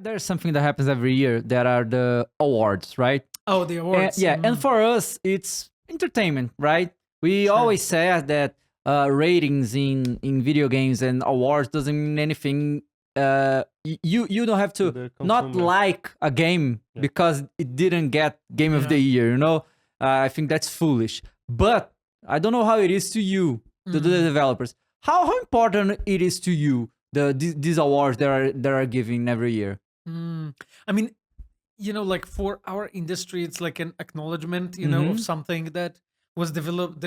There's something that happens every year that are the awards, right? Oh, the awards. And for us, it's entertainment, right? We Sure. always say that ratings in video games and awards doesn't mean anything. You don't have To to the not consumer. like a game Yeah. because it didn't get Game of Yeah. the Year, you know? I think that's foolish. But I don't know how it is to you, to the developers. How important it is to you, these awards that are given every year? I mean, like for our industry, it's like an acknowledgement, of something that was developed,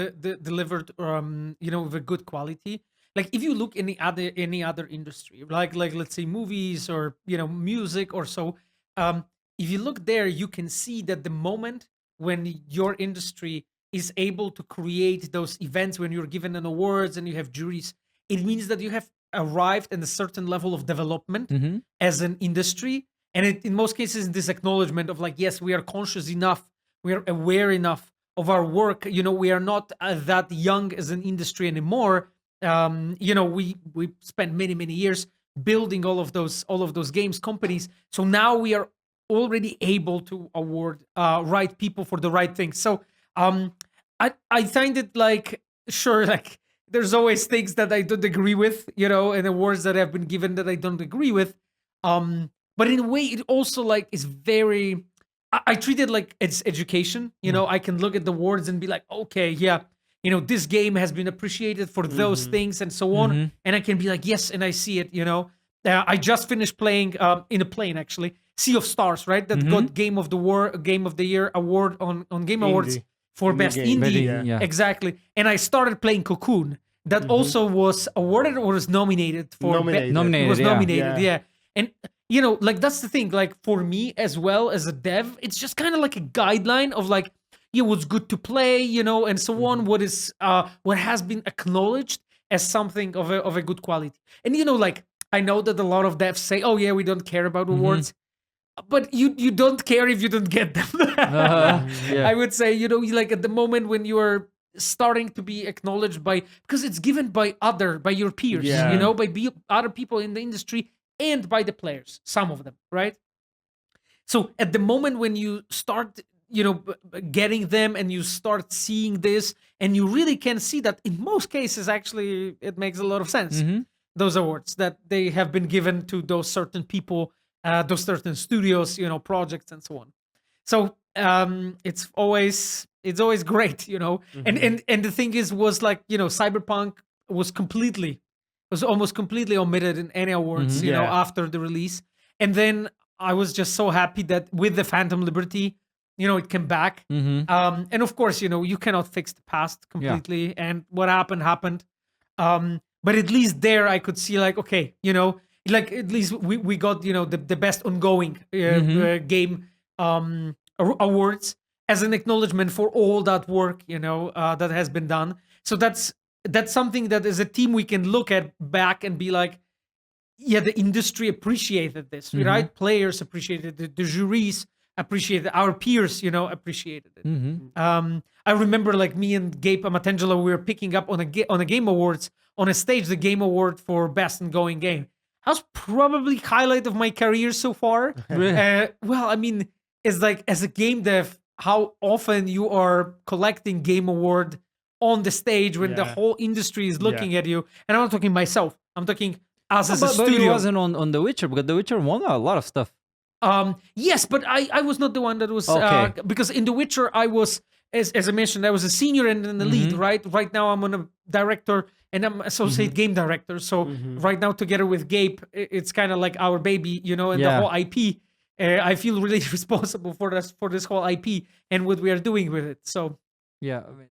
delivered, with a good quality. Like if you look any other industry, like let's say movies or music or so, if you look there, you can see that the moment when your industry is able to create those events, when you're given an awards and you have juries, it means that you have arrived at a certain level of development as an industry. And in most cases, this acknowledgement of like, yes, we are conscious enough, we are aware enough of our work. We are not that young as an industry anymore. We spent many years building all of those games companies. So now we are already able to award right people for the right things. So I find it like, sure, like there's always things that I don't agree with, and awards that have been given that I don't agree with. But in a way, it also like is very. I treat it like it's education. I can look at the awards and be like, okay, yeah, this game has been appreciated for those things and so on, and I can be like, yes, and I see it. I just finished playing in a plane actually, Sea of Stars, right? That got Game of the Year award on Game Awards for Indie best game. indie. Yeah. Exactly. And I started playing Cocoon. That also was awarded or was nominated for Nominated. Nominated, It was yeah. nominated, yeah. And like that's the thing. Like for me as well as a dev, it's just kind of like a guideline of like, what's good to play, and so on. What has been acknowledged as something of a good quality. And like I know that a lot of devs say, oh yeah, we don't care about awards. But you don't care if you don't get them. Yeah. I would say, like at the moment when you are starting to be acknowledged because it's given by your peers, Yeah. by other people in the industry and by the players, some of them, right? So at the moment when you start, getting them and you start seeing this, and you really can see that in most cases, actually, it makes a lot of sense. Those awards that they have been given to those certain people, those certain studios, projects and so on. So it's always great, and the thing was like, Cyberpunk was almost completely omitted in any awards, Yeah. after the release. And then I was just so happy that with the Phantom Liberty, it came back. And of course, you cannot fix the past completely. And what happened. But at least there I could see like, okay, like at least we got, the best ongoing game awards as an acknowledgement for all that work, that has been done. So that's something that as a team we can look at back and be like, yeah, the industry appreciated this, right? Players appreciated it, the juries appreciated it, our peers, appreciated it. I remember like me and Gabe Amatangelo, we were picking up on a Game Awards on a stage, the Game Award for best ongoing game. That was probably highlight of my career so far. Well, I mean, it's like as a game dev, how often you are collecting Game Award on the stage when the Yeah. whole industry is looking at you. And I'm not talking myself. I'm talking us as a But studio. it wasn't on The Witcher, because The Witcher won a lot of stuff. Yes, but I was not the one that was Okay. because in The Witcher I was, as I mentioned, I was a senior and then the lead, right? Right now I'm on a director and I'm associate game director. So right now together with Gabe, it's kind of like our baby, and the Yeah. whole IP. I feel really responsible for this whole IP and what we are doing with it. So Yeah. I mean,